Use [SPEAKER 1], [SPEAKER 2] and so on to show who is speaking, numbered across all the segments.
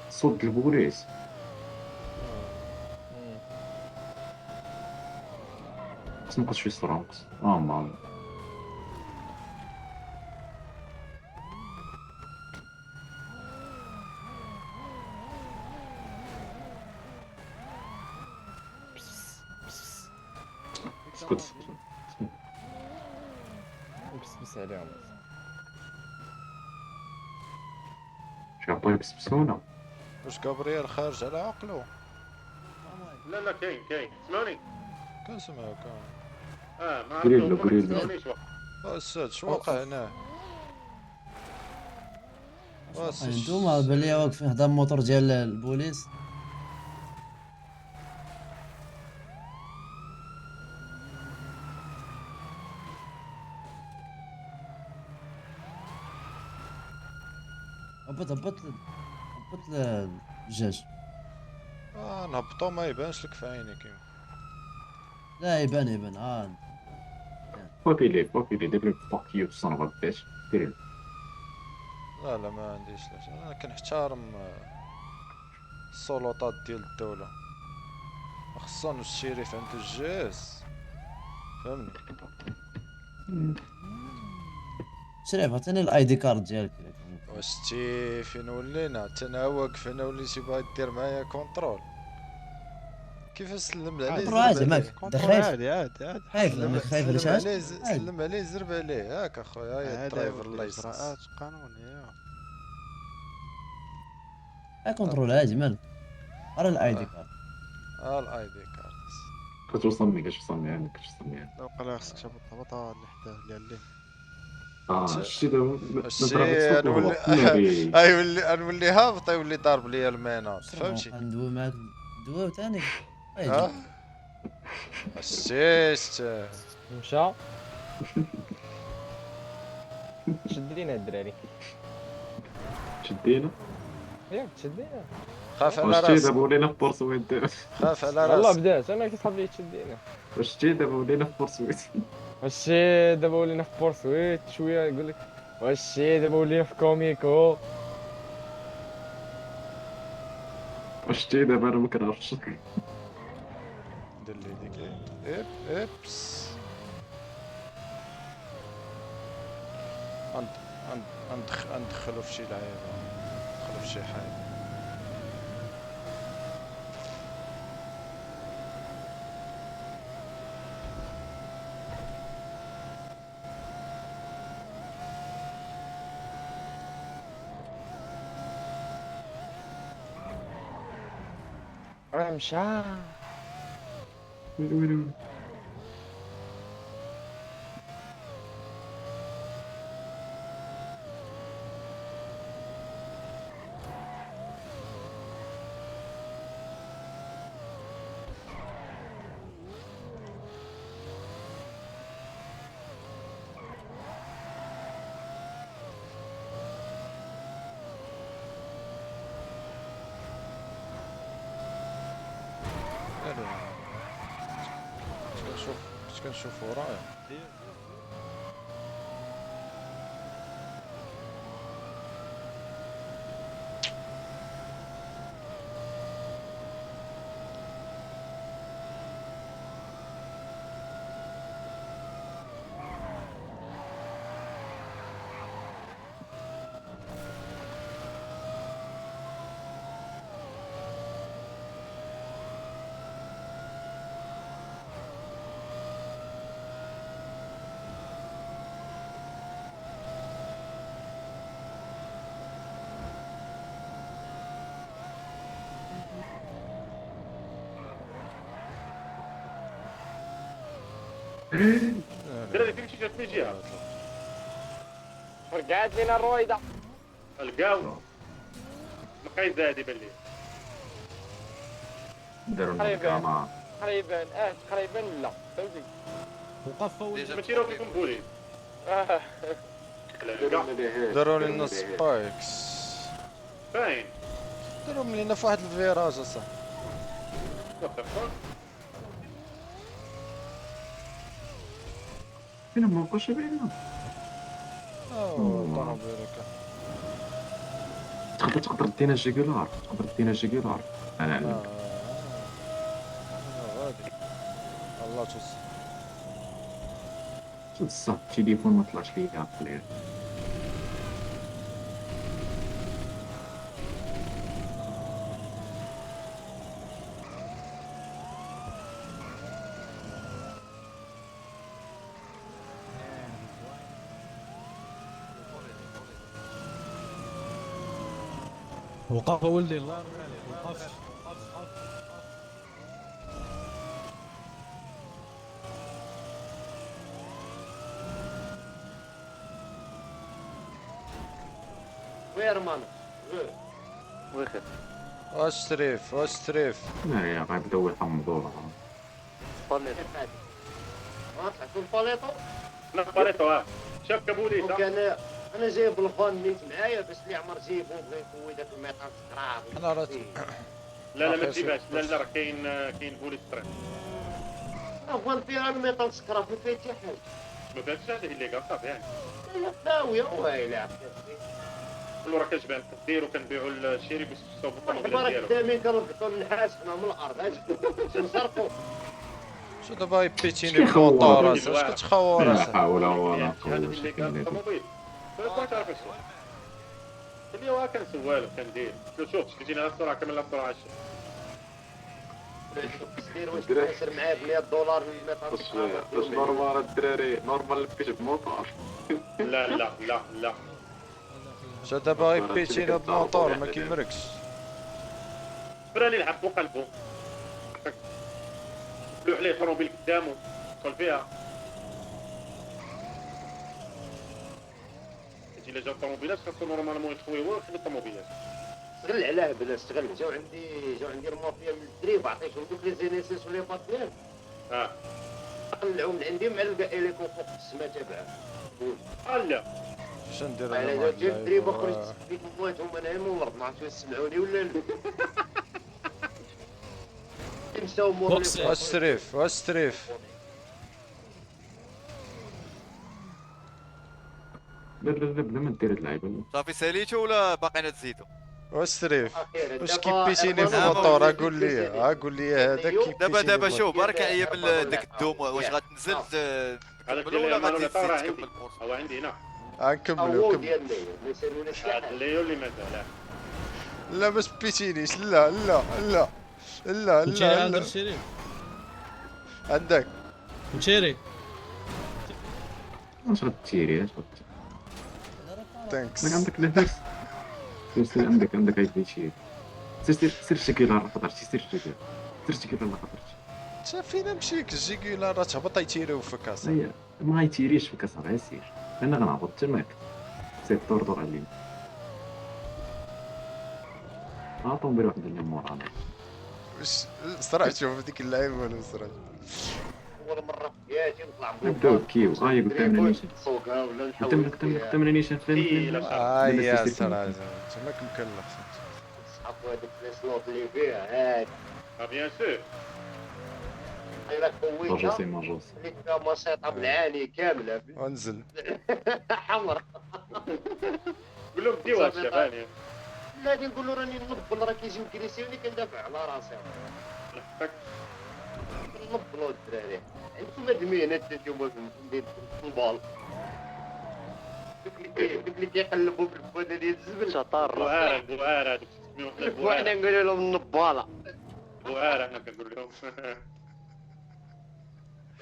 [SPEAKER 1] صوت البوليس.
[SPEAKER 2] مم.
[SPEAKER 1] بس نقص في السرعة نقص ما
[SPEAKER 2] بس بس
[SPEAKER 1] اسكت.
[SPEAKER 2] بس عليهم.
[SPEAKER 1] شي عطيه بس بسهولة.
[SPEAKER 3] واش جابرييل خارج على عقلو؟
[SPEAKER 4] لا لا كاين تسمعوني؟
[SPEAKER 3] كنسمعو كان.
[SPEAKER 4] ما عرفتوا
[SPEAKER 1] قريب له
[SPEAKER 4] هما ما
[SPEAKER 1] قريب له.
[SPEAKER 4] كيسمعونيش وقت.
[SPEAKER 3] الساد شواقع هنا؟
[SPEAKER 5] انتوما بلي واقفين حدا الموتور ديال البوليس. هبط الدجاج.
[SPEAKER 3] نهبطو ما يبانش لك في عينيك.
[SPEAKER 5] لا يبان
[SPEAKER 1] فوكي لي دير لي فوك يو سون اوف بيتش. دير
[SPEAKER 3] لا لا ما عنديش لاش، انا كنحترم السلطات ديال الدولة، خصوصا الشريف عنده الجاز، فهمني.
[SPEAKER 5] شريف عطيني الاي دي كارد ديالك.
[SPEAKER 3] واش تي فين ولينا؟ حتى انا واقف هنا وليتي باغي دير معايا كونترول؟ كيفاش سلم عليه
[SPEAKER 5] كونترول
[SPEAKER 3] زرب
[SPEAKER 5] عادي
[SPEAKER 3] عليه؟
[SPEAKER 5] ماك انت
[SPEAKER 6] كونترول
[SPEAKER 5] خايف.
[SPEAKER 6] عادي عادي عادي.
[SPEAKER 5] خايف لانك خايف على
[SPEAKER 3] سلم
[SPEAKER 5] شاش.
[SPEAKER 3] عليه
[SPEAKER 5] عادي
[SPEAKER 3] سلم عليه زرب عليه، ياك اخويا، هاي
[SPEAKER 6] هذا
[SPEAKER 3] الدرايفر
[SPEAKER 6] ولي
[SPEAKER 3] لايسنس.
[SPEAKER 6] اجراءات قانونيه.
[SPEAKER 5] كونترول عادي مالك. ارى الاي دي كارد.
[SPEAKER 3] الاي دي كارد.
[SPEAKER 1] كتوصلني يعني
[SPEAKER 6] لو قال خصك تهبط الهبطه اللي حداه اللي عليه.
[SPEAKER 1] شتي دابا نضرب
[SPEAKER 3] الشي نولي
[SPEAKER 1] ناري.
[SPEAKER 3] نولي هابط، يولي ضارب ليا الميناط، فهمتي؟
[SPEAKER 5] ندوي معاك ندوي ثاني.
[SPEAKER 3] ها الشيشت
[SPEAKER 2] مشى. شدينا الدراري.
[SPEAKER 1] شدينا.
[SPEAKER 2] ياك تشدينا.
[SPEAKER 3] خاف على
[SPEAKER 1] شتي
[SPEAKER 3] راسك،
[SPEAKER 1] دابا ولينا في بورسويت.
[SPEAKER 3] خاف على
[SPEAKER 2] والله
[SPEAKER 3] راسك.
[SPEAKER 2] بدات انا كيصحاب لي تشدينا.
[SPEAKER 1] شتي دابا ولينا في بورسويت.
[SPEAKER 2] واش دابا ولينا في بورسويت شويه يقول لك واش دابا ولينا في كوميكو.
[SPEAKER 1] شتي دابا انا ما كنعرفش.
[SPEAKER 3] دير لي ديك ابس. ندخلو في شي لعيبه، ندخلو في شي حاجه.
[SPEAKER 2] راه مشى.
[SPEAKER 1] ويلي
[SPEAKER 3] اش كنشوف ورايا؟
[SPEAKER 4] الدراري فين شي جات من جهه
[SPEAKER 2] رجعت لينا الرويده.
[SPEAKER 4] القاو مقايد زادي باللي
[SPEAKER 1] داروا لنا
[SPEAKER 2] قريبا.
[SPEAKER 1] الكاميرا.
[SPEAKER 2] تقريبا تقريبا لا فهمتي.
[SPEAKER 4] ما فيكم بوليس.
[SPEAKER 3] داروا لنا سبايكس،
[SPEAKER 4] باين
[SPEAKER 3] داروا لنا في واحد الفيراج اصاحبي.
[SPEAKER 1] فين ما بقاش باينه.
[SPEAKER 3] طنوبيلك
[SPEAKER 1] تقدر دينا الجيجولار، تقدر دينا الجيجولار. انا
[SPEAKER 3] انا غادي الله
[SPEAKER 1] بصح التليفون ما طلعش ليا قليل.
[SPEAKER 7] وقف ولدي الله يرضى عليك وقف.
[SPEAKER 4] وير مان ويخف
[SPEAKER 3] واش تريف واش تريف.
[SPEAKER 1] لا يا غيبداو يحمضوا.
[SPEAKER 4] باليطو تعرفوا الباليطو؟ لا باليطو شاف كابوليس انا جايب الفان نيت معايا باش اللي عمر جيبو بغا يكوي داك الميطال سكراب.
[SPEAKER 3] انا راه
[SPEAKER 4] لا ما تجيبهاش، لا راه كاين بوليس طريق. فان فيها الميطال سكراب ما فيها حتى حاجه. ما فيهاش حاجه اللي كاع صافي يعني. لا خاويه وايله قولوا راه كتبان كديروا كنبيعوا الشيري باش تصاوبوا الطوموبيلات ديالو. خدامين كنربطوا النحاس حنا من الارض اش نصرفوا.
[SPEAKER 3] شو دابا يبيتيني بموطور واش كتخور
[SPEAKER 1] لا
[SPEAKER 3] اصاحبي.
[SPEAKER 1] حول ولا
[SPEAKER 4] هذا
[SPEAKER 1] قوة
[SPEAKER 4] اللي كان
[SPEAKER 1] إلا بالله.
[SPEAKER 4] الطوموبيل ما تعرفش اللي هو كنسوالو كندير شوف شديتيني على السرعه كامل على السرعه 10 دير واش تخسر معايا ب $100
[SPEAKER 1] واش نورمال الدراري نورمال لبيت بموطور.
[SPEAKER 4] لا
[SPEAKER 3] شو دابا يبيتيني بموطور ما كيمركش.
[SPEAKER 4] فراني لعب فوق قلبه لوح عليه طوموبيل قدامه دخل فيها. الا جاو الطوموبيلات خاصو نورمالمون يخوي هو ويخلي الطوموبيلات. استغل علاه بلا استغل. جاو عندي المافيا من الدريب عطيتهم دوك لي زينيسيس ولي باطيان. طلعوا من عندي مع الكائليكو فوق السما تبعها. لا
[SPEAKER 3] شنو ندير
[SPEAKER 4] انا
[SPEAKER 3] انا
[SPEAKER 4] جا الدريب خرجت فيك مواتهم انا مورد ما عرفتش واش سمعوني ولا لا. مشاو مور
[SPEAKER 3] واش تريف واش تريف.
[SPEAKER 1] لا بلا ما دير هاد اللعيبة.
[SPEAKER 8] صافي ساليتو ولا باقينا تزيدو؟
[SPEAKER 3] واش تريف واش كيبيتيني في الموطور قول لي هذاك كيبيتيني.
[SPEAKER 8] دابا شوف بارك عليا من داك الدوم واش غتنزل تكمل ولا غتزيد تكمل البورصه؟
[SPEAKER 4] هو عندي هنا
[SPEAKER 3] غنكملو كمل.
[SPEAKER 4] ديال الليل اللي مازال
[SPEAKER 3] لا باش بيتينيش لا لا لا لا
[SPEAKER 7] مشيري
[SPEAKER 3] لا
[SPEAKER 7] عند
[SPEAKER 3] لا
[SPEAKER 7] الشيرين
[SPEAKER 3] عندك
[SPEAKER 7] مشيري.
[SPEAKER 1] واش غتيري اش غتيري.
[SPEAKER 3] ثانكس.
[SPEAKER 1] عندك لاباس. سير عندك هاي شي. سير شكل على خاطرتي سير شكل على خاطرتي.
[SPEAKER 3] شاف فينا مشيك الجيكولا راه تهبط يتيريو فيك اصاحبي.
[SPEAKER 1] هي ما يتيريش فيك اصاحبي سير. انا غنهبط تماك. سير دور علينا. طوموبيل واحد اللي مورانا.
[SPEAKER 3] واش صراحه شوف ديك اللعيبه ولا صراحه.
[SPEAKER 4] اول مره في حياتي نطلع
[SPEAKER 1] نبداو كيو قلت لنا نيشان.
[SPEAKER 4] فوقها ولا نحاول
[SPEAKER 1] قلت لنا نيشان فين.
[SPEAKER 3] يا صراحه تماك مكلف.
[SPEAKER 4] نسحقوا هذيك لي سلوط اللي فيها هاد بيان سور. الا كويتها
[SPEAKER 1] ماجوسي.
[SPEAKER 4] اللي فيها مسيطه بالعاني كامله
[SPEAKER 3] وانزل
[SPEAKER 4] حمر. قول لهم ديوها الشباب. لا غادي نقول له راني نبل راه كيجيو كريسيوني كندافع على راسي. نبلوا الدراري انتم مدمين انتم في البال. دوك اللي كيقلبوا بالبوده ديال الزبل شطار. بوهاره دوك وحنا نقولوا لهم النباله. بوهاره انا كنقول لهم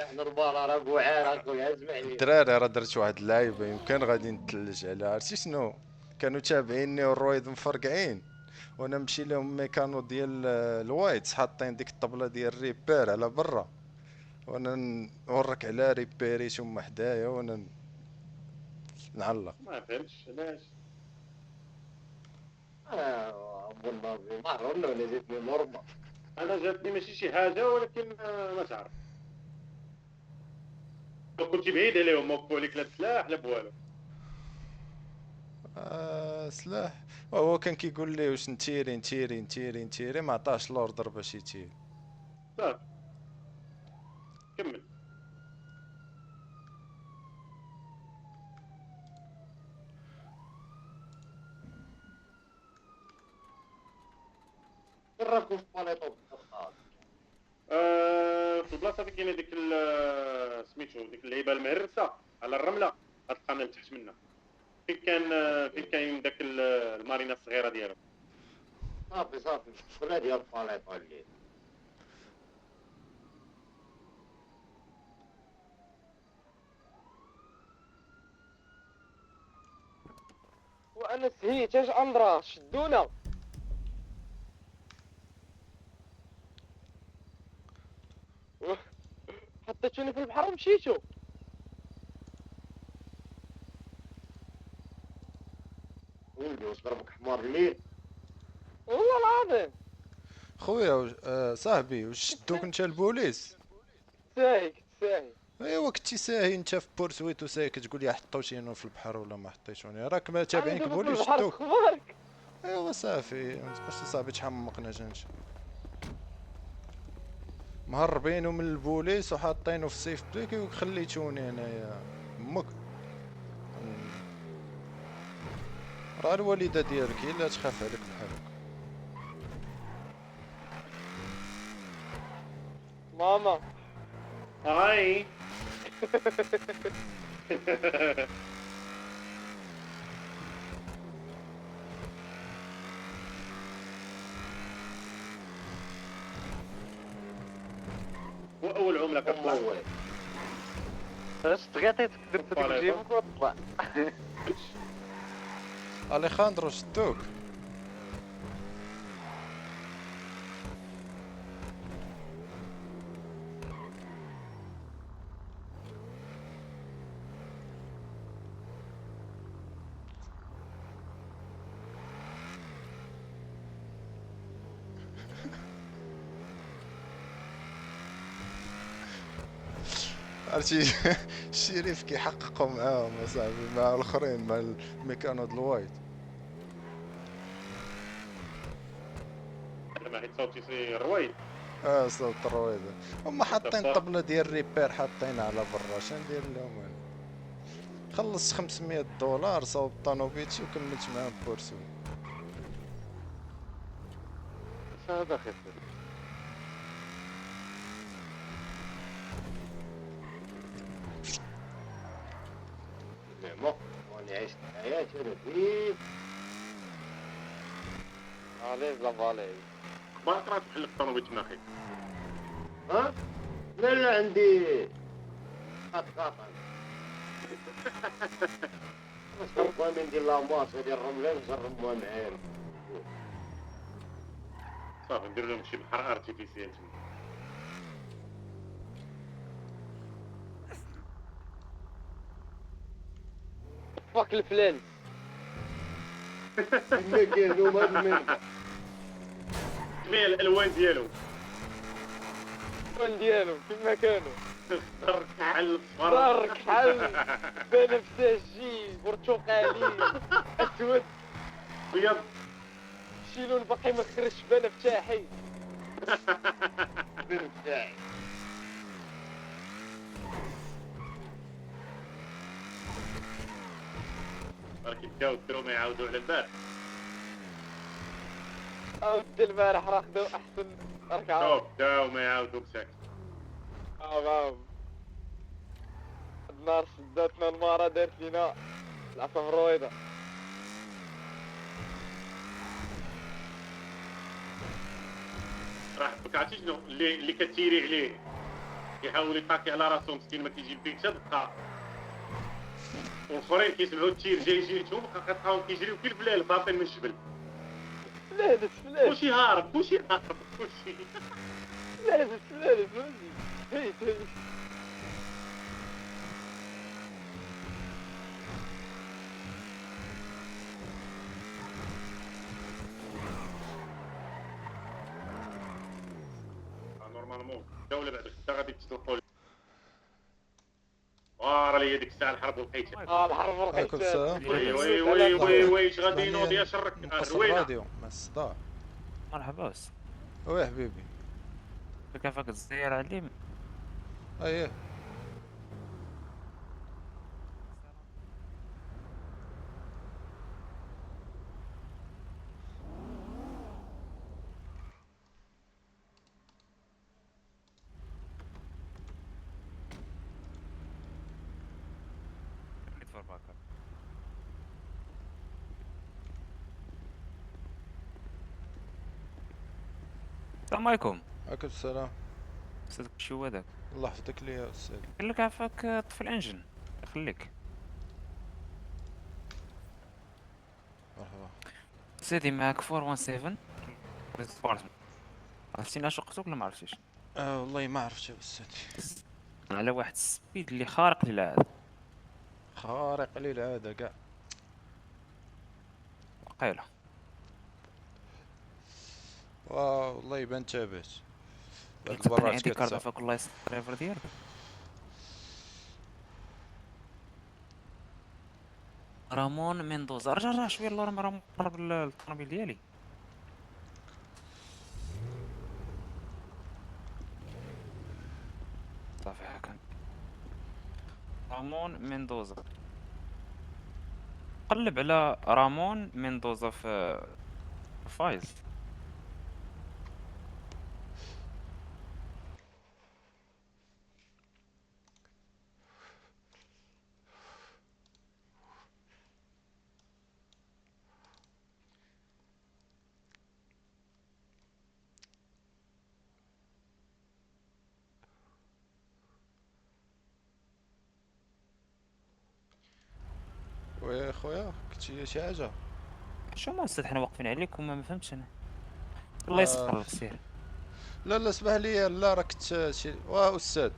[SPEAKER 4] احنا الباله راه بوعاره خويا اسمعني.
[SPEAKER 3] الدراري راه درت واحد اللعيبه يمكن غادي نتلج عليها. عرفتي شنو كانوا تابعيني والرويد مفرقعين وانا نمشي لهم ميكانو ديال الوايتس حاطين ديك الطبله ديال الريبير على برا وانا نورك على ريبيريتهم حدايا وانا نعلق.
[SPEAKER 4] ما فهمتش علاش. والله معرون ولا جاتني نورمال. انا جاتني ماشي شي حاجه ولكن ما تعرف لو كنت بعيد عليهم وقفوا عليك لا سلاح لا بوالو.
[SPEAKER 3] سلاح هو كان كيقول لي واش نتيري ما عطاش لوردر باش يتيري.
[SPEAKER 4] صافي كمل. راكم في باليطو بالخطاب. في البلاصه اللي كاينه ديك سميتو ديك اللعيبه المهرسه على الرمله، غتلقانا لتحت منها فين كاين داك المارينا الصغيره ديالو. صافي الشكله ديال باليطو الليل.
[SPEAKER 2] وانا سهيت اش اندرا شدونا. حطيتوني في البحر ومشيتو.
[SPEAKER 4] ولدي واش ضربك حمار الليل؟
[SPEAKER 2] والله العظيم
[SPEAKER 3] خويا صاحبي واش شدوك انت البوليس؟
[SPEAKER 2] ساهي
[SPEAKER 3] ايوا كنتي ساهي انت في بورسويت وساهي كتقول لي حطوتينو في البحر ولا ما حطيتوني، راك ما تابعينك
[SPEAKER 2] أنا دابا في
[SPEAKER 3] بوليس
[SPEAKER 2] البحر
[SPEAKER 3] شدوك.
[SPEAKER 2] اخبارك.
[SPEAKER 3] ايوا صافي ما تبقاش صاحبي تحمقنا انت. مهربينو من البوليس وحاطينو في سيف بليكي وخليتوني هنايا امك. راه الوالده ديالك هي اللي تخاف عليك بحال هكا.
[SPEAKER 2] ماما
[SPEAKER 4] هاي. واول عمله كتطلع
[SPEAKER 8] اش تغيطيت درت هذيك جيبك وطلع.
[SPEAKER 3] اليخاندرو شدوك. عرفتي الشريف كيحققوا معاهم اصاحبي مع الاخرين مع الميكانو د الوايت.
[SPEAKER 4] لما حيت صوتي سي رويد.
[SPEAKER 3] صوت الرويضه هما حاطين طبله ديال ريبير حاطينها على برا، شنو ندير لهم انا؟ خلصت $500 صوب طانوبيتشي وكملت معاهم بورسو.
[SPEAKER 8] هذا خير.
[SPEAKER 4] نعمة واني عشت حياتي رهيب.
[SPEAKER 2] عليك لافالي
[SPEAKER 4] ما طلعت بحال الطوموبيل تما اخي. ها؟ لا عندي خطاطا. واش كنبغي ندير لامارش ديال الرمله نجربوها معايا. صافي ندير لهم شي بحر ارتيفيسيال تما.
[SPEAKER 2] فاك الفلان.
[SPEAKER 4] ما كاينو ما المنبر. جميع الالوان ديالو.
[SPEAKER 2] الوان ديالو كيما كانوا.
[SPEAKER 4] خضر كحل صفر.
[SPEAKER 2] دار كحل بنفسجي برتقالي اسود
[SPEAKER 4] بيض.
[SPEAKER 2] شي لون باقي ما خرجش بنفساحي.
[SPEAKER 4] بالفعل. راكي بداو ديرو ما يعاودوا على البارح.
[SPEAKER 2] عاود البارح راه خداو احسن ركعه.
[SPEAKER 4] شوف بداو ما يعاودوا بساكت.
[SPEAKER 2] عام النار شداتنا المارة دارت لينا العصا الرويضة.
[SPEAKER 4] راه حبك عرفتي شنو اللي كتيري عليه كيحاول يطاكي على راسو مسكين ما كيجيب فيك حتى دقه، والاخرين كيسمعوا التير جاي جيتهم كتلقاهم كيجريو كي البلال باطين من الجبل.
[SPEAKER 2] فلالس
[SPEAKER 4] كلشي هارب كلشي.
[SPEAKER 2] فلالس هيت
[SPEAKER 4] نورمالمون الدوله بعد غدا غادي تسلقوا. راه لي ديك الساعه الحرب والقيتال.
[SPEAKER 2] الحرب
[SPEAKER 3] عليكم السلام.
[SPEAKER 4] وي اش غادي ينوض يا شرك
[SPEAKER 3] نقص
[SPEAKER 4] روينه.
[SPEAKER 3] الراديو مع الصداع.
[SPEAKER 9] مرحبا بس
[SPEAKER 3] وي حبيبي.
[SPEAKER 9] كيفك الزيارة علي
[SPEAKER 3] ايه
[SPEAKER 9] السلام عليكم.
[SPEAKER 3] عليكم السلام.
[SPEAKER 9] صدق شو هذاك؟
[SPEAKER 3] الله يحفظك لي يا استاذ.
[SPEAKER 9] قال لك عفاك طفي الانجن. خليك
[SPEAKER 3] مرحبا.
[SPEAKER 9] سيدي معاك 417 سبورت. عرفتيني اش وقتك ولا ما عرفتيش؟
[SPEAKER 3] والله ما عرفت يا استاذ.
[SPEAKER 9] على واحد السبيد اللي خارق للعاده.
[SPEAKER 3] خارق للعاده كاع.
[SPEAKER 9] وقيله
[SPEAKER 3] والله يبان تابعت. هاد
[SPEAKER 9] تعطيني
[SPEAKER 3] البرات
[SPEAKER 9] ايدي كارد
[SPEAKER 3] كتساق.
[SPEAKER 9] عفاك الله يسر الدرايفر ديالك. رامون ميندوزا. رجع شويه اللور راه مقرب للطوموبيل ديالي. صافي هاكا. رامون ميندوزا. قلب على رامون ميندوزا في فايز.
[SPEAKER 3] ويا خويا كنتي شي حاجه؟
[SPEAKER 9] شو ما استاذ حنا واقفين عليك وما فهمتش انا. الله
[SPEAKER 3] آه.
[SPEAKER 9] يسخر لك سير.
[SPEAKER 3] لا لا اسمح لي، لا راه كنت شي استاذ.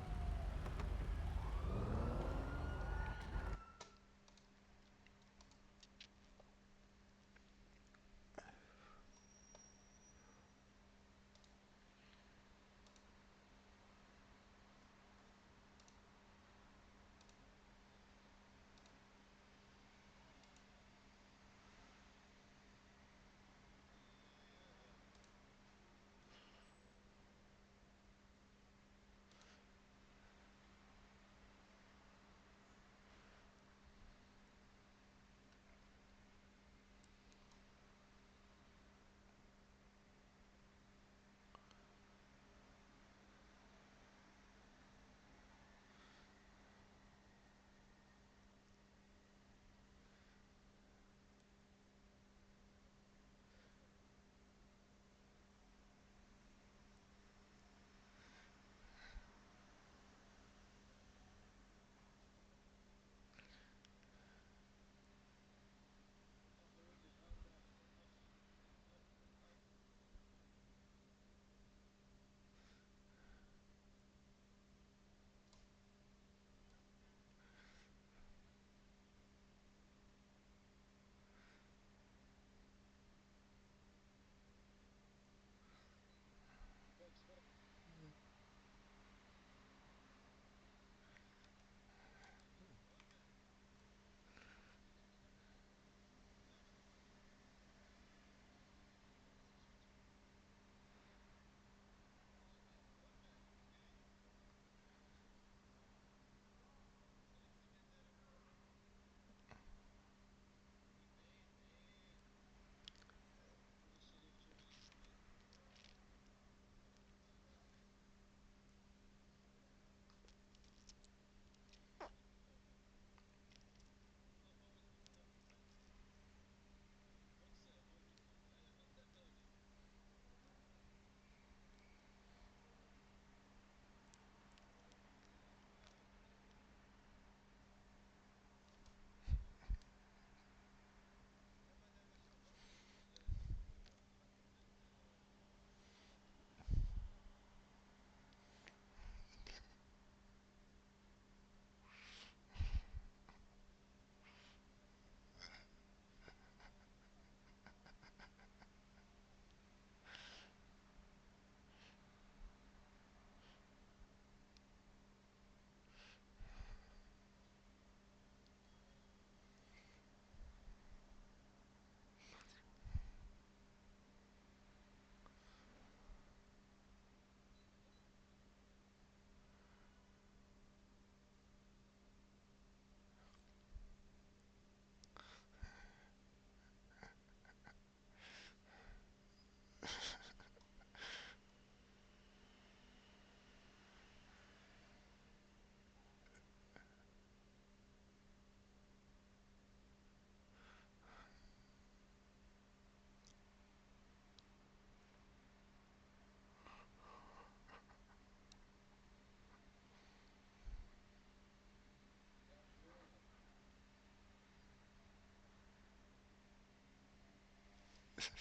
[SPEAKER 8] كيش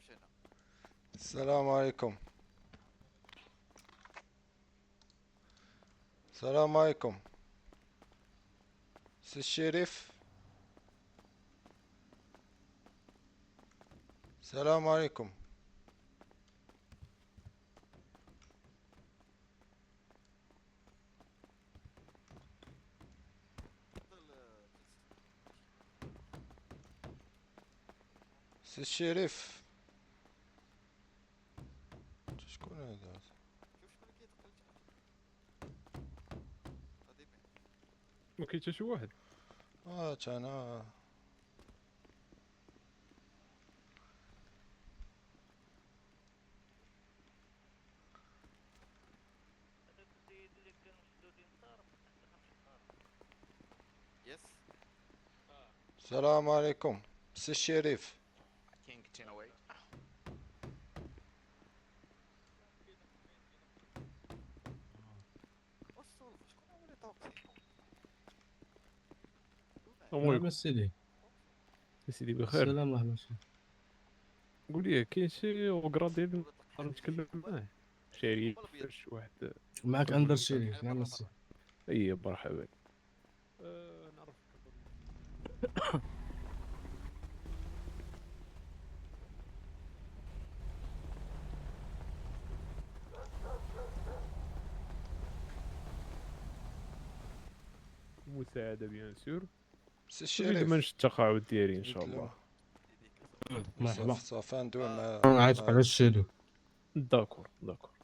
[SPEAKER 8] مشينا.
[SPEAKER 3] السلام عليكم. السلام عليكم سي الشريف. السلام عليكم. سي الشريف شكون هذا؟
[SPEAKER 7] ما كاين حتى شي واحد.
[SPEAKER 3] تا انا
[SPEAKER 8] يس
[SPEAKER 3] السلام عليكم سي الشريف.
[SPEAKER 8] كاين كتينا واي والسولف شكون هو اللي طوقتي
[SPEAKER 7] المهم
[SPEAKER 5] سيدي
[SPEAKER 7] سيدي بخير.
[SPEAKER 5] السلام ورحمة الله.
[SPEAKER 7] قول لي كاين شي اوغرا ديالي نقدر نتكلم معاه؟ شريف شي واحد.
[SPEAKER 5] معك أندر شريف. نعم السيد.
[SPEAKER 7] اي مرحبا. نعرف مساعدة بيان سور.
[SPEAKER 3] سي
[SPEAKER 7] ما
[SPEAKER 3] الشريف
[SPEAKER 7] التقاعد ديالي ان شاء الله.
[SPEAKER 5] مرحبا.
[SPEAKER 3] صافي ندوي مع
[SPEAKER 5] أنا عارف على الشريف.
[SPEAKER 7] داكور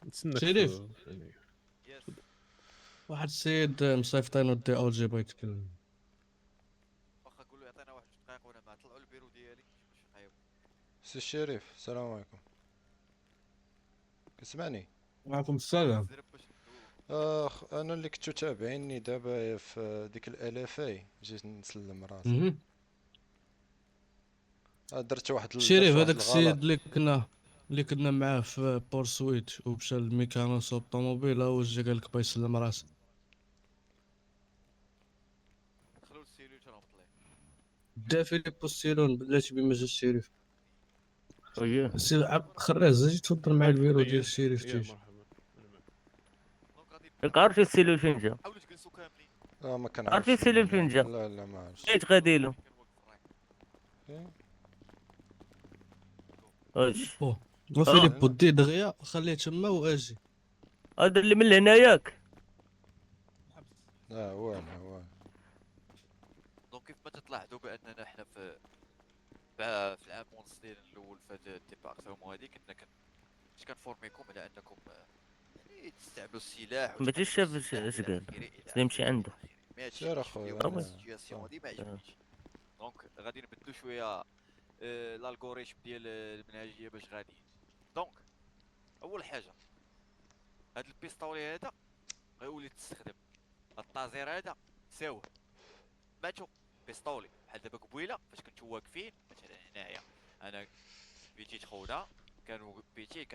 [SPEAKER 7] نتسناك
[SPEAKER 5] شريف.
[SPEAKER 7] ثانية.
[SPEAKER 8] يس
[SPEAKER 5] واحد السيد مصيفطينو دي أو جي بغا يتكلم.
[SPEAKER 8] واخا قول له يعطينا واحد 2 دقائق وانا ما طلعوا البيرو ديالي باش نقيم.
[SPEAKER 3] سي الشريف. السلام عليكم. كتسمعني؟
[SPEAKER 5] وعليكم السلام.
[SPEAKER 8] زرب باش ندوي.
[SPEAKER 3] انا اللي كنتو تابعيني دابا في ديك الالافاي جيت نسلم راسي. درت واحد
[SPEAKER 5] شريف
[SPEAKER 3] درت
[SPEAKER 5] هذاك
[SPEAKER 3] واحد
[SPEAKER 5] السيد
[SPEAKER 3] الغلط.
[SPEAKER 5] اللي كنا معاه في بورسويت ومشى للميكانوس الطوموبيل هو جا قال لك بغا يسلم راسه.
[SPEAKER 8] دخلوا للسيلول تنهبط ليه.
[SPEAKER 5] دا فيليب بوستيرون بلاتي بما جا الشريف. سي خراز اجي تفضل معايا الفيرو ديال الشريف
[SPEAKER 7] يا
[SPEAKER 5] تيجي.
[SPEAKER 7] مرحبا.
[SPEAKER 8] دونك غادي
[SPEAKER 10] راك عارف السيلول فين جا؟
[SPEAKER 8] حاولوا تجلسوا كاملين.
[SPEAKER 3] ما كنعرفش.
[SPEAKER 10] عارفين السلم فين جا؟
[SPEAKER 3] لا ما عرفتش.
[SPEAKER 10] ايش غادي له؟
[SPEAKER 3] إيه؟
[SPEAKER 10] واش
[SPEAKER 5] وفيليب بودي دغيا خليه تما واجي.
[SPEAKER 10] هذا اللي من هنا ياك؟
[SPEAKER 3] لا هو
[SPEAKER 8] دونك كيف ما تلاحظوا باننا حنا في العام ونص ديال الاول في هذا الديبارتمون هذه كنا كنفورميكم على انكم يعني تستعملوا السلاح.
[SPEAKER 10] ما تيش شاف اش قال نمشي عنده.
[SPEAKER 3] سير اخويا.
[SPEAKER 8] السيتواسيون هذه ما عجبنيش. دونك غادي نبدلوا شويه الالغوريثم ديال المنهجيه باش غادي. دونك اول حاجه هاد البيستولي هذا غيولي تستخدم. الطازير هذا ساوه ماتو بيستولي بحال دابا قبيله فاش كنتو واقفين مثلا هنايا انا بيتي خونا كانوا بيتي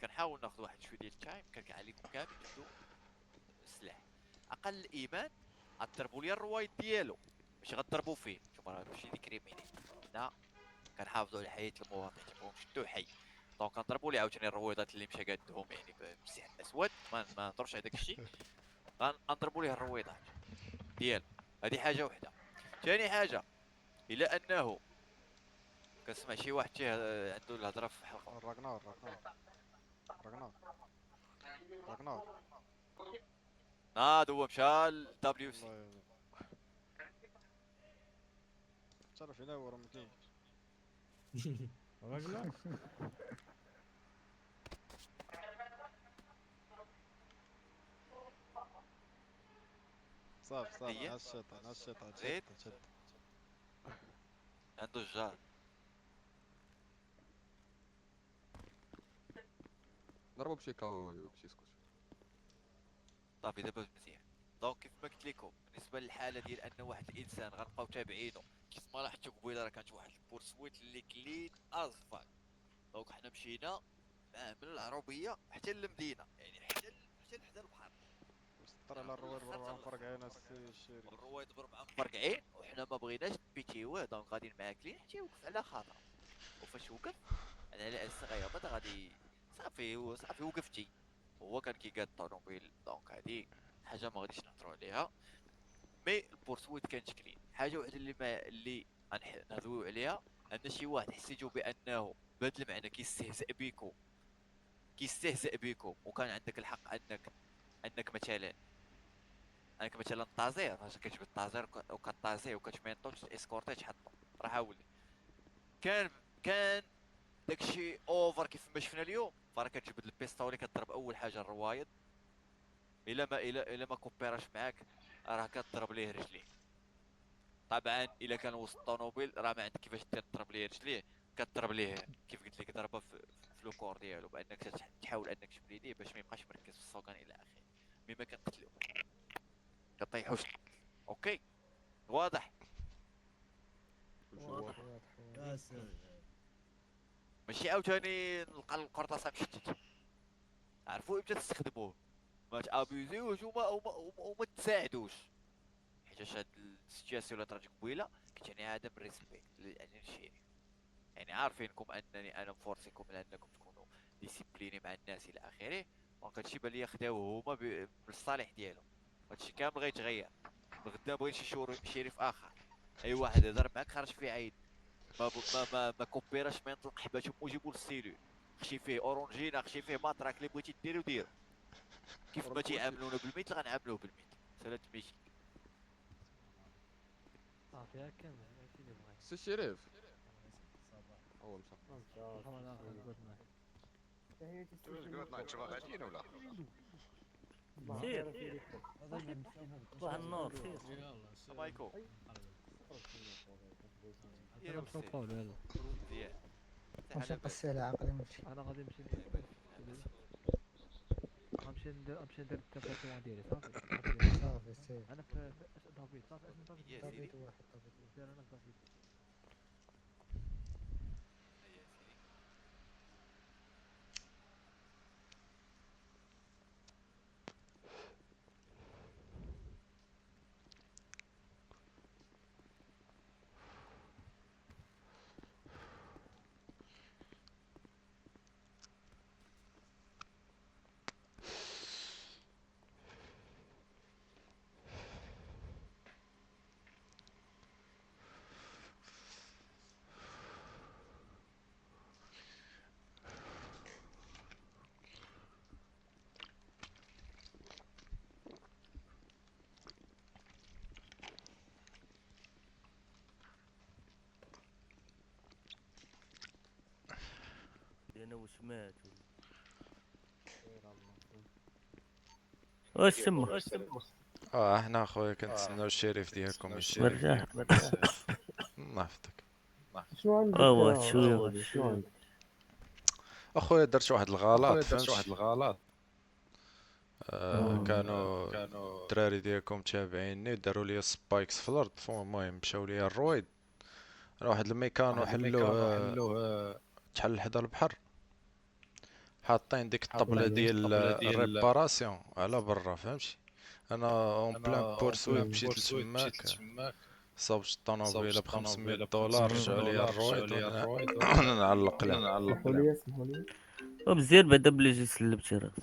[SPEAKER 8] كنحاول ناخذ واحد شويه ديال التايم كنكع عليكم كامل تبدو السلاح. اقل الايمان غضربوا لي الروايد ديالو ماشي غضربوا فيه. شوف راه ماشي ديكريميني حنا كنحافظوا على حياه المواطن تبغوا شدو حي. دونك كنضربوا لي عاوتاني الرويضات اللي مشى قادهم يعني بسلاح الاسود ما نهضرش على داك الشيء. غنضربوا ليه الرويضات ديالو. هذه حاجه وحده. ثاني حاجه الا انه كنسمع شي واحد عنده الهضره في حلقه
[SPEAKER 6] راغنار
[SPEAKER 8] هذا هو مشى للدبليو سي.
[SPEAKER 6] تعرف هنا هو راه ما كاينش. صافي
[SPEAKER 8] هي؟
[SPEAKER 6] على الشيطان
[SPEAKER 8] زيد.
[SPEAKER 6] شد.
[SPEAKER 8] عنده الجار.
[SPEAKER 11] ضربوا بشي كاو بشي سكوت.
[SPEAKER 8] صافي دابا مزيان. دونك كيف ما قلت لكم بالنسبه للحاله ديال ان واحد الانسان غنبقاو تابعينه كيف ما لاحظتوا قبيله راه كانت واحد البورسويت اللي كلين ازفال. دونك حنا مشينا معاه من العربيه حتى للمدينه يعني حتى لحدا البحر.
[SPEAKER 6] سطر على الرواد بربعة مفرقعين الشريف.
[SPEAKER 8] الرواد بربعة مفرقعين وحنا ما بغيناش نبيتيوه. دونك غادي معاكلين حتى يوقف على خاطر. وفاش وقف انا على اساس غيهبط غادي صافي وقفتي. هو كان كيقاد الطوموبيل. دونك هادي حاجه ما غاديش نهضروا عليها. مي البورسويت كانت كلين. حاجه وحده اللي نهضروا عليها ان شي واحد حسيتو بانه بهذا المعنى كيستهزئ بكم وكان عندك الحق انك مثلا طازير فاش كتجبد الطازير وكطازيه وكتمينطو اسكورتي تحطو راه ولي كان داكشي اوفر كيف ما شفنا اليوم، فراه كتجبد البيستولي كضرب اول حاجه الروايض، الا ما كوبيراش معاك راه كضرب ليه رجليه. طبعا الا كان وسط الطوموبيل راه ما عندك كيفاش تضرب ليه رجليه، كضرب ليه كيف قلت لك ضربه في لو كور ديالو، بانك تحاول انك تجبد يديه باش ما يبقاش مركز في السوقان الى اخره. مي ما كنقتلو كطيحوش. اوكي واضح. ماشي عاوتاني نلقى القرطاس مشتت، عرفوا امتى تستخدموه، ما تابيزيوش وما تساعدوش، حيت هاد السيتياسيون اللي طرات قبيله كتعني عدم ريسبي يعني الشيء، يعني عارفينكم انني انا مفورسيكم على انكم تكونوا ديسيبليني مع الناس الى اخره، دونك هادشي بان ليا خداوه هما بالصالح ديالهم، هادشي كامل غيتغير. غدا بغيت شي شريف اخر، اي واحد هضر معاك خرج فيه عيد، ما كوبيراش ما ينطلق حباتهم وجيبوا للسيلول، خشي فيه اورونجينا خشي فيه ماتراك اللي بغيتي ديرو ديرو، كيف ما تيعاملونا بالمثل غنعاملوه بالمثل. سلامة ميشي.
[SPEAKER 6] صافي هكا ماشي اللي بغيت.
[SPEAKER 11] سي شريف هو مشى.
[SPEAKER 12] جود نايت شباب غاديين ولا؟
[SPEAKER 10] سير واحد النور سير.
[SPEAKER 8] مايكو
[SPEAKER 6] انا مش نطول هذا
[SPEAKER 8] مزيان.
[SPEAKER 6] واش نقصي على عقلي نمشي. انا غادي نمشي غنمشي ندير التابلاسيون ديالي صافي. صافي سير. انا في دافيد صافي اسم دافيد. دافيد واحد دافيد سير انا في دافيد.
[SPEAKER 10] انا واش مات واش تما
[SPEAKER 3] حنا اخويا كنتسناو الشريف ديالكم
[SPEAKER 10] مرتاح
[SPEAKER 3] الله يحفظك.
[SPEAKER 2] شنو عندك
[SPEAKER 10] شويه
[SPEAKER 2] شنو عندك
[SPEAKER 3] اخويا درت واحد الغلط فهمتي. كانوا الدراري ديالكم تابعيني وداروا لي سبايكس في الارض، المهم مشاو لي الرويد، راه واحد الميكانو حلوه تحل حدا البحر، حاطين ديك الطبله ديال الريباراسيون على برا فهمتي. انا اون بلان بورسوي مشيت لتماك صوبت الطوموبيله ب $500 رجعوا لي الرويد ونعلق لهم.
[SPEAKER 2] اسمحوا لي
[SPEAKER 10] مزيان بعدا بلي جيت سلمتي راسك.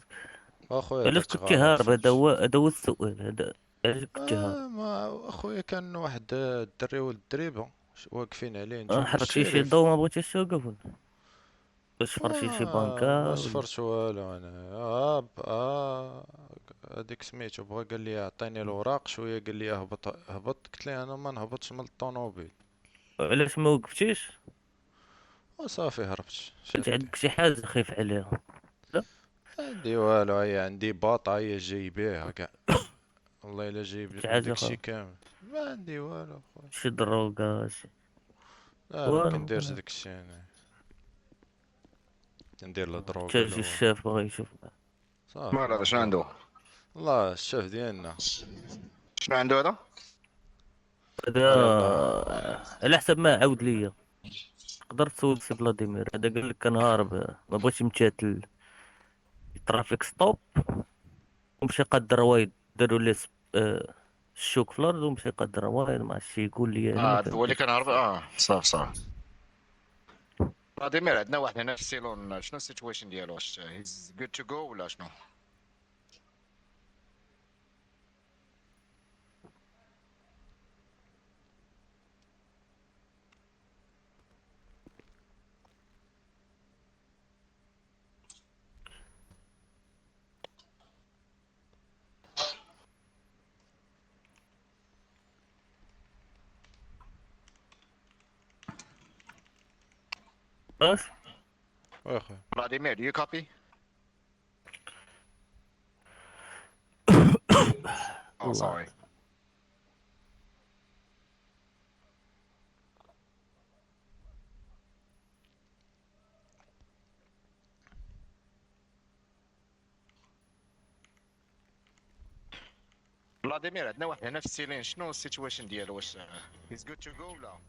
[SPEAKER 3] اخويا
[SPEAKER 10] علاش
[SPEAKER 3] درت
[SPEAKER 10] كنتي
[SPEAKER 3] غلط
[SPEAKER 10] هارب؟ هذا هو السؤال، هذا علاش كنتي هارب؟
[SPEAKER 3] ما اخويا كان واحد الدري ولد الدريبه واقفين عليه نجيبو
[SPEAKER 10] حركتي شي
[SPEAKER 3] الشريف.
[SPEAKER 10] ضو ما بغيتيش توقف ولا باش فرشي شي بانكا
[SPEAKER 3] ما
[SPEAKER 10] ولا؟
[SPEAKER 3] صفرت والو انا هذيك سميتو بغا قال لي عطيني الوراق شويه، قال لي اهبط قلت ليه انا ما نهبطش من الطوموبيل.
[SPEAKER 10] علاش ما وقفتيش؟
[SPEAKER 3] وصافي هربت.
[SPEAKER 10] كنت عندك شي حاجه خايف عليها؟
[SPEAKER 3] عندي والو، هي عندي باطا هي جايبيها كاع والله الا جايب
[SPEAKER 10] شي حاجه
[SPEAKER 3] داكشي كامل. ما عندي والو خويا،
[SPEAKER 10] شي دروكا شي
[SPEAKER 3] لا ما كنديرش داكشي انا، ندير لا دروغ
[SPEAKER 10] حتى
[SPEAKER 3] ولا
[SPEAKER 10] الشاف بغا يشوف.
[SPEAKER 3] صافي.
[SPEAKER 12] مال هذا شنو عنده؟
[SPEAKER 3] الله الشاف ديالنا
[SPEAKER 12] شنو عنده هذا؟
[SPEAKER 10] هذا على حسب ما عاود ليا، تقدر تسول سي فلاديمير. هذا قال لك كان هارب ما بغاش يمتثل الترافيك ستوب ومشى قاد روايد، داروا ليه الشوك في الارض ومشى قاد روايد، ما عرفتش يقول لي انا ما
[SPEAKER 12] هو اللي
[SPEAKER 10] فهمتش.
[SPEAKER 12] كان هارب. صافي فلاديمير عندنا واحد هنا في سيلون، شنو السيتويشن ديالو؟ واش هيز جود تو جو ولا شنو؟
[SPEAKER 10] اش
[SPEAKER 3] واخا
[SPEAKER 12] Vladimir, do you copy? Oh,
[SPEAKER 10] الله.
[SPEAKER 12] sorry. فلاديمير عندنا واحد هنا في السيلين، شنو السيتويشن ديالو؟ واش هيز جود تو جو ولا؟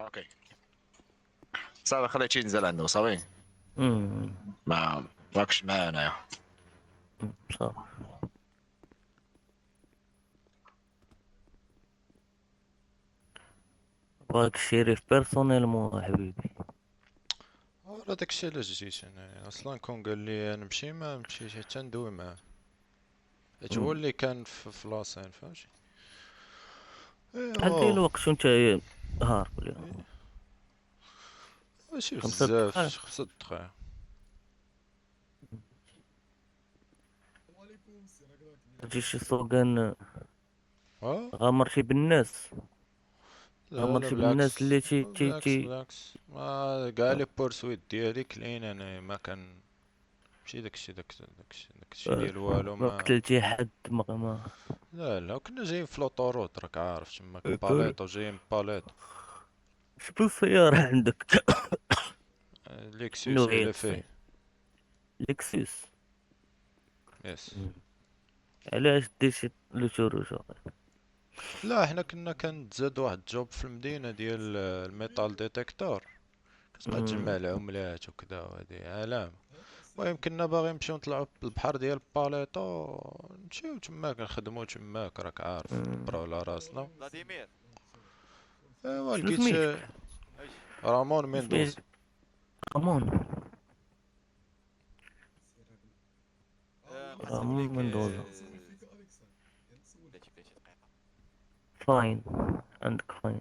[SPEAKER 12] اوكي صافي خليتي ينزل عنده صافي. ما راكش معايا انايا
[SPEAKER 10] صافي. باك الشريف بيرسونيلمون حبيبي.
[SPEAKER 3] راه داكشي علاش جيت انايا اصلا، كون قال لي نمشي ما نمشيش حتى ندوي معاه، حيت هو اللي كان في لاسين فهمتي.
[SPEAKER 10] شحال داير الوقت وانت هارب اليوم؟
[SPEAKER 3] ماشي
[SPEAKER 10] 5
[SPEAKER 3] بزاف،
[SPEAKER 10] دقائق.
[SPEAKER 3] 5 دقائق.
[SPEAKER 10] تجي شي سوقان
[SPEAKER 3] اه
[SPEAKER 10] غامر شي بالناس،
[SPEAKER 3] لا
[SPEAKER 10] غامر
[SPEAKER 3] لا
[SPEAKER 10] شي بالناس اللي
[SPEAKER 3] بالعكس،
[SPEAKER 10] تي تي
[SPEAKER 3] بالعكس
[SPEAKER 10] تي
[SPEAKER 3] بالعكس، ما كاع لي بورسويت ديالي كلين انا، ما كان ماشي داكشي ديال والو
[SPEAKER 10] ما
[SPEAKER 3] ما.
[SPEAKER 10] قتلتي حد ما
[SPEAKER 3] لا لا كنا جايين في لوطوروت راك عارف تماك
[SPEAKER 10] طول.
[SPEAKER 3] باليطو، جايين باليط.
[SPEAKER 10] شنو السيارة عندك؟
[SPEAKER 3] ليكسوس هي
[SPEAKER 10] نوعية
[SPEAKER 3] اللي فيه.
[SPEAKER 10] لكسوس.
[SPEAKER 3] يس.
[SPEAKER 10] علاش دير شي لوتوروج؟
[SPEAKER 3] لا حنا كنا كنتزاد واحد الجوب في المدينة ديال الميتال ديتيكتور، كتبقى تجمع العملات وكذا وهادي علام. المهم كنا باغي نمشيو نطلعو للبحر ديال باليطو، نمشيو تماك نخدمو تماك راك عارف، ندبرو على راسنا.
[SPEAKER 8] فلاديمير
[SPEAKER 3] ايوا
[SPEAKER 10] شنو
[SPEAKER 3] لقيت
[SPEAKER 10] سميتك؟
[SPEAKER 3] رامون ميندوز.
[SPEAKER 10] رامون.
[SPEAKER 8] نقسم
[SPEAKER 10] رامون
[SPEAKER 8] لك
[SPEAKER 10] مندوزا.
[SPEAKER 8] بلاتي دقيقة.
[SPEAKER 10] فاين. عندك فاين.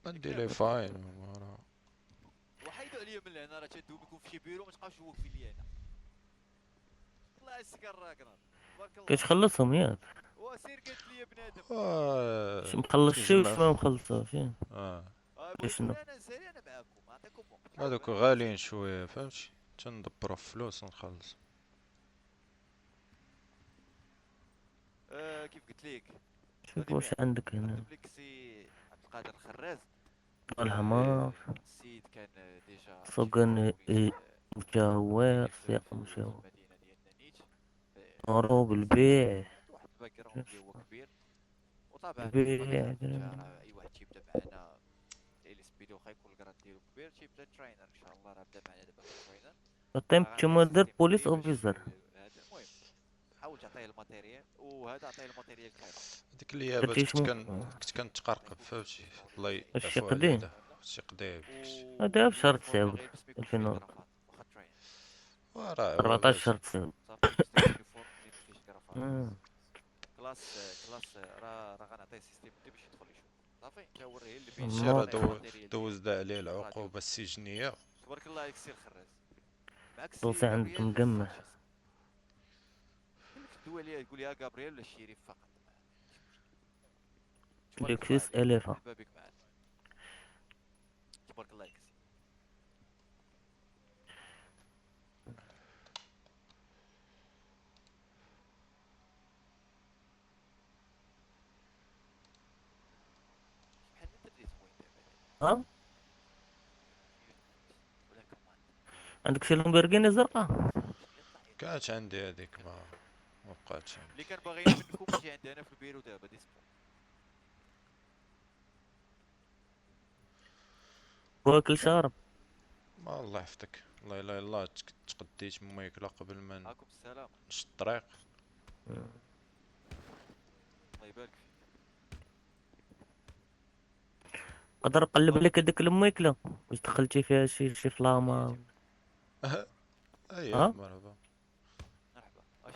[SPEAKER 3] ندي لي فاين.
[SPEAKER 8] وحيدوا عليا من هنا، راه تندوي لكم في شي بيرو ما تبقاوش واقفين لي هنا. الله يسكر راكنا تبارك الله.
[SPEAKER 10] كتخلصهم ياك؟
[SPEAKER 8] وسير قالت لي بنادم.
[SPEAKER 10] واش مخلص شي واش ما مخلصوش؟
[SPEAKER 8] بغيتوني
[SPEAKER 10] شنو؟
[SPEAKER 8] انا نسالي انا معاكم، نعطيكم وقت.
[SPEAKER 3] هادوك غاليين شوية فهمتي، تندبرو في فلوس ونخلص.
[SPEAKER 8] كيف قلت لك
[SPEAKER 10] شوف واش عندك هنا.
[SPEAKER 8] نكتب لك سي عبد القادر الخراز.
[SPEAKER 10] الحمار.
[SPEAKER 8] السيد كان ديجا
[SPEAKER 10] سوقان مشاوير، سياق مشاوير.
[SPEAKER 8] المدينه ديالنا نيت.
[SPEAKER 10] هروب البيع.
[SPEAKER 8] واحد الباك جراوند اللي هو كبير. وطبعا
[SPEAKER 10] البيع
[SPEAKER 8] راه اي واحد تيبدا معنا اللي سبيدو واخا يكون الكراد ديالو كبير تيبدا تراينر ان شاء الله، راه بدا معنا دابا تراينر.
[SPEAKER 10] التايم نتوما دار بوليس اوفيسر.
[SPEAKER 8] المهم حاول تعطيه الماتيريال، وهذا عطيه الماتيريال كامل.
[SPEAKER 3] هذيك الايامات كنت كنتقرقب فهمتي، الله
[SPEAKER 10] الشي
[SPEAKER 3] يعفو عليا
[SPEAKER 10] قديم.
[SPEAKER 3] دابا شي قديم.
[SPEAKER 10] هذا في شهر 9 2000
[SPEAKER 3] وراه
[SPEAKER 10] 14 شهر 9.
[SPEAKER 8] كلاس راه غنعطيه سيستيم باش يدخل يشوف صافي، كنوريه اللي
[SPEAKER 3] ماشي راه دوزنا عليه العقوبة السجنية.
[SPEAKER 8] تبارك الله عليك سي الخراز. معاك سي
[SPEAKER 10] دوسي عند
[SPEAKER 8] غابرييل
[SPEAKER 10] مقمع.
[SPEAKER 8] تدوي عليا تقول يا غابرييل ولا الشريف فقط.
[SPEAKER 10] لكسيس اليفا.
[SPEAKER 8] مرحبا بك معنا. تبارك الله عليك.
[SPEAKER 10] ها؟ عندك شي لامبورغيني زرقاء؟
[SPEAKER 3] كانت عندي هذيك ما بقاتش عندي.
[SPEAKER 8] اللي كان باغيين منكم يجي عندي انا في البيرو دابا ديسبو.
[SPEAKER 10] واكل شارب.
[SPEAKER 3] ما الله يحفظك، الله الا الله تقديت ما ياكلا قبل ما
[SPEAKER 8] معكم السلام.
[SPEAKER 3] نشد الطريق.
[SPEAKER 8] الله يبارك فيك.
[SPEAKER 10] نقدر نقلب لك هذيك الماكله واش دخلتي فيها شي فلاما.
[SPEAKER 3] اييه مرحبا.
[SPEAKER 8] مرحبا اش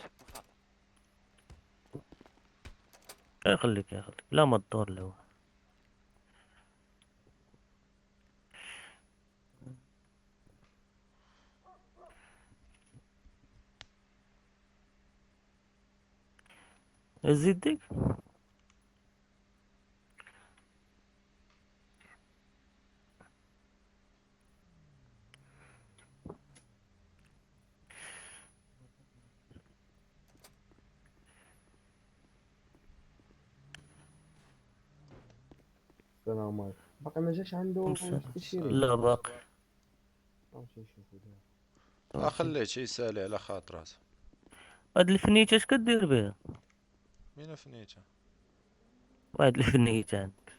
[SPEAKER 8] تفضل.
[SPEAKER 10] خليك لا ما تدور له. زيد ديك.
[SPEAKER 2] السلام عليكم. باقي ما جاش عنده التشيرين.
[SPEAKER 10] لا باقي.
[SPEAKER 2] ماشي نشوفو دابا.
[SPEAKER 3] خليته يسالي على خاطرات.
[SPEAKER 10] هاد الفنيتة اش كدير بها؟
[SPEAKER 3] مين فنيتها؟
[SPEAKER 10] واحد الفنيتة عندك.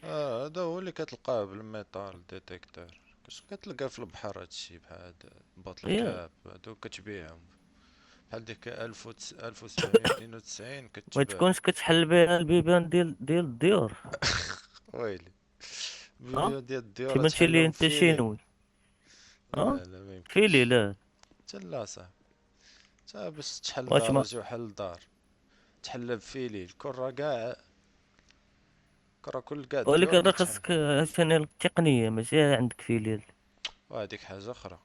[SPEAKER 3] هذا هو اللي كتلقاه بالميتال ديتيكتور. كتلقاه في البحر هادشي بحال بوط الكاب هادو كتبيعهم بحال ديك 1792
[SPEAKER 10] ما
[SPEAKER 3] كتباع.
[SPEAKER 10] تكونش كتحل بها البيبان ديال الديور.
[SPEAKER 3] ويلي البيبان ديال الديور
[SPEAKER 10] تيبانش لي
[SPEAKER 3] تحلهم
[SPEAKER 10] انت
[SPEAKER 3] فيلي.
[SPEAKER 10] شينوي.
[SPEAKER 3] لا لا ما يمكنش.
[SPEAKER 10] فيلي لا.
[SPEAKER 3] لا صاحبي، تا باش تحل
[SPEAKER 10] واش ما
[SPEAKER 3] دراجة وحل دار تحلها بفيلي. الكرة كاع كل كاع الديور
[SPEAKER 10] ولكن راه
[SPEAKER 3] كتحل.
[SPEAKER 10] خاصك عشان التقنية ماشي عندك فيلي.
[SPEAKER 3] وهاديك حاجة أخرى.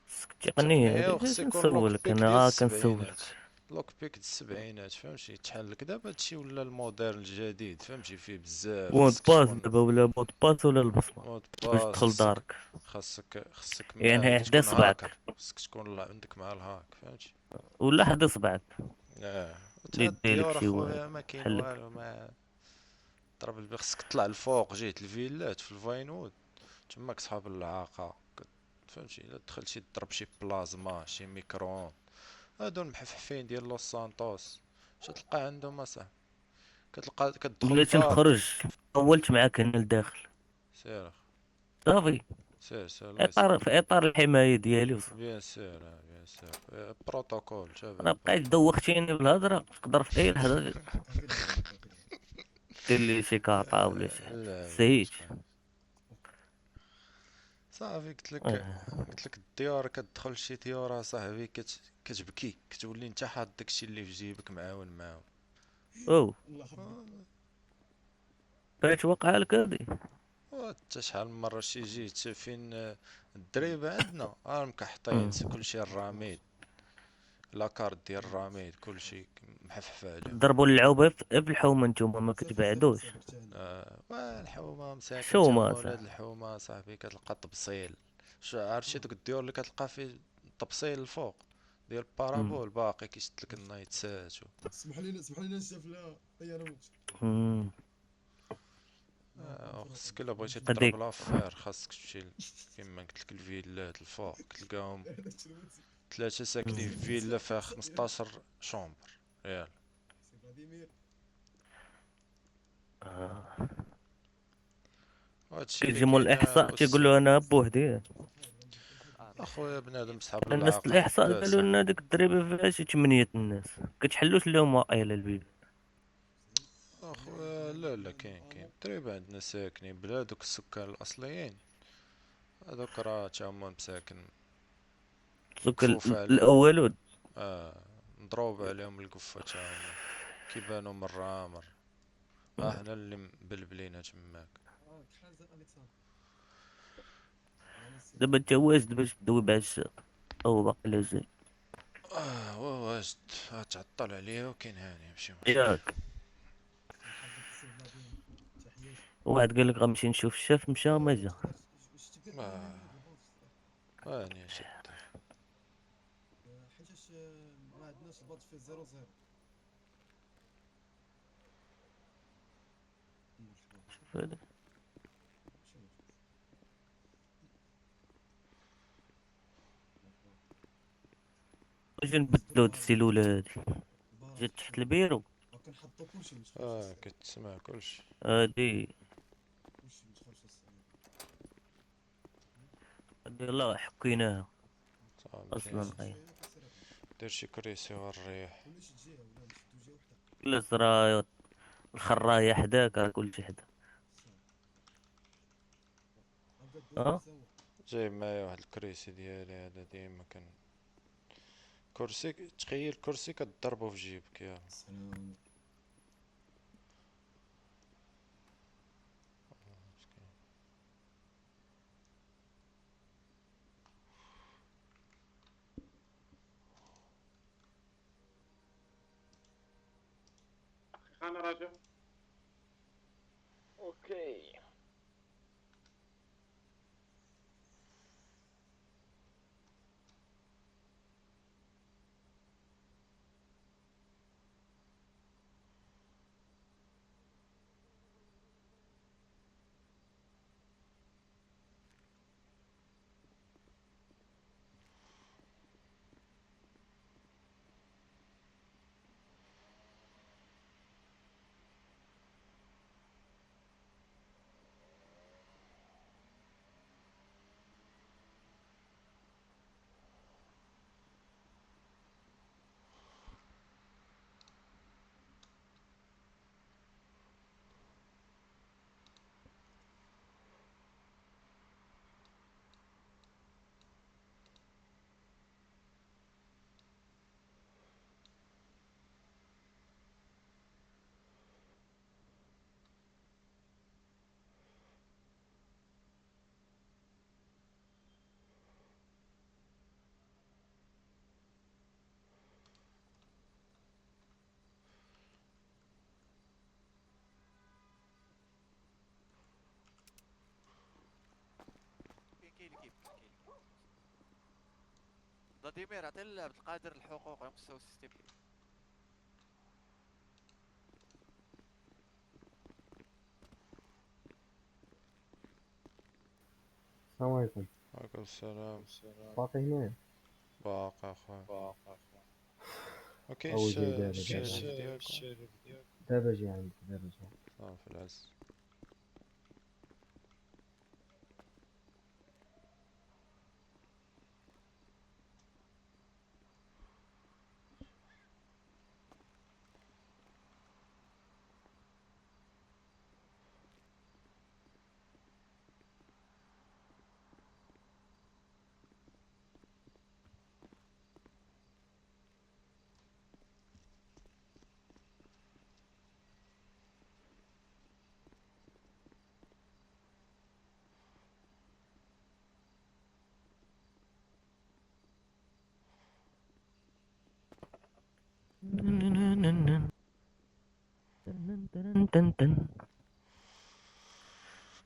[SPEAKER 10] خاصك التقنية
[SPEAKER 3] التقنية
[SPEAKER 10] هاديك
[SPEAKER 3] وخص
[SPEAKER 10] اش
[SPEAKER 3] يكون لوك
[SPEAKER 10] نسولك
[SPEAKER 3] بيك
[SPEAKER 10] انا
[SPEAKER 3] ديال
[SPEAKER 10] كنسولك.
[SPEAKER 3] السبعينات. لوك بيك ديال السبعينات فهمتي تحل دابا هادشي ولا الموديل الجديد فهمتي فيه بزاف.
[SPEAKER 10] مود
[SPEAKER 3] خصك
[SPEAKER 10] باس
[SPEAKER 3] تكون
[SPEAKER 10] دابا ولا مود باس ولا البصمة
[SPEAKER 3] مود
[SPEAKER 10] باش
[SPEAKER 3] باس.
[SPEAKER 10] تدخل دارك.
[SPEAKER 3] خصك
[SPEAKER 10] يعني حدا
[SPEAKER 3] تكون
[SPEAKER 10] صبعك
[SPEAKER 3] هاكر. خصك تكون عندك مع الهاك فهمتي.
[SPEAKER 10] ولا حدا صبعك
[SPEAKER 3] تا
[SPEAKER 10] اللي دايرلك
[SPEAKER 3] الديور
[SPEAKER 10] شي واحد
[SPEAKER 3] اخويا ما كاين
[SPEAKER 10] بحالك.
[SPEAKER 3] والو. ما ضرب البي خصك تطلع الفوق جهة الفيلات في الفاينود تماك صحاب الإعاقة فهمتي. الا دخلتي تضرب شي بلازما شي ميكرون هادو المحفحفين ديال لوس سانتوس اش تلقى عندهم اصاحبي. كتدخل
[SPEAKER 10] بلاتي
[SPEAKER 3] لدارك.
[SPEAKER 10] نخرج طولت معاك هنا لداخل
[SPEAKER 3] سير
[SPEAKER 10] صافي.
[SPEAKER 3] سير الله يسلمك.
[SPEAKER 10] في اطار الحماية ديالي وصافي.
[SPEAKER 3] بيان سير بيان سير بروتوكول
[SPEAKER 10] انا
[SPEAKER 3] تابع.
[SPEAKER 10] بقيت دوختيني بالهضرة تقدر في اي لحظة دير لي شي كاطا ولا شي حاجة
[SPEAKER 3] لا
[SPEAKER 10] سهيت.
[SPEAKER 3] صافي قلت لك الديور كتدخل شي ديور صاحبي كتبكي كتولي انت حاط داكشي اللي في جيبك معاون معاهم.
[SPEAKER 10] او فاش وقع لك هادي.
[SPEAKER 3] حتى شحال من مرة شي جيت فين الدريبة عندنا مكحطين كلشي الراميد لاكارت ديال الراميد كلشي محفف عليهم.
[SPEAKER 10] ضربوا اللعوبة في الحومة نتوما ما كتبعدوش.
[SPEAKER 3] الحومة مساكن
[SPEAKER 10] حومة
[SPEAKER 3] تا ولاد
[SPEAKER 10] صاحبي.
[SPEAKER 3] الحومة صاحبي كتلقى طبسيل. عرفتي دوك الديور اللي كتلقى فيه طبسيل الفوق ديال البارابول باقي كيشدلك النايتسات
[SPEAKER 13] اسمح لينا الشاف لا طياره
[SPEAKER 3] خصك الا بغيتي تضرب لافير خاصك تمشي كيما قلت لك الفيلات الفوق تلقاهم 3 ساكنين في فيلا فيها 15 شومبر ياك. هادشي اللي
[SPEAKER 10] كيجي مول الاحصاء تيقولوا انا بوحدي.
[SPEAKER 3] اخويا بنادم صحاب
[SPEAKER 10] الناس
[SPEAKER 3] العقل
[SPEAKER 10] الاحصاء قالوا لنا ديك الدريبه فيها شي 8 الناس كتحلوش لهم واقيلا البيبي.
[SPEAKER 3] اخويا لا كاين تقريبا عندنا ساكنين بلا دوك السكان الاصليين هذوك راه تا هما مساكن
[SPEAKER 10] السكان الاولون
[SPEAKER 3] مضروب عليهم القفه تا هما كيبانو مرة حنا اللي مبلبلين تماك.
[SPEAKER 10] دابا انت واجد باش تدوي الشاق او باقي لا جاي.
[SPEAKER 3] واجد تعطل عليا وكاين هاني ماشي
[SPEAKER 10] ياك واحد قال لك غنمشي نشوف الشاف مشى ما جا.
[SPEAKER 3] هاني شد
[SPEAKER 13] حيتاش ما عندناش الباط فيه 0 0.
[SPEAKER 10] شوف هذا واش نبدلو هاد السيلولة هادي جات تحت البيرو.
[SPEAKER 13] كنحطو كلشي
[SPEAKER 3] كتسمع كلشي
[SPEAKER 10] هادي يلاه حكيناها اصلا.
[SPEAKER 3] دير شي كريسي والريح
[SPEAKER 10] لا راه الخرايه حداك راه كلشي حدا.
[SPEAKER 3] جايب معايا واحد الكريسي ديالي هذا ديما كان كرسي تخيل كرسي كتضربو في جيبك يا
[SPEAKER 4] انا راجع.
[SPEAKER 2] اوكي.
[SPEAKER 8] فلاديمير عطي لعبد القادر الحقوق على مستوى السيستم.
[SPEAKER 14] السلام عليكم.
[SPEAKER 3] وعليكم السلام.
[SPEAKER 14] باقي هنا؟
[SPEAKER 3] باقي اخويا. ما
[SPEAKER 14] أول
[SPEAKER 3] كاينش
[SPEAKER 14] جاي دابا
[SPEAKER 3] الشارف ديالكم.
[SPEAKER 14] دابا جي عندك دابا جي.
[SPEAKER 3] في العز.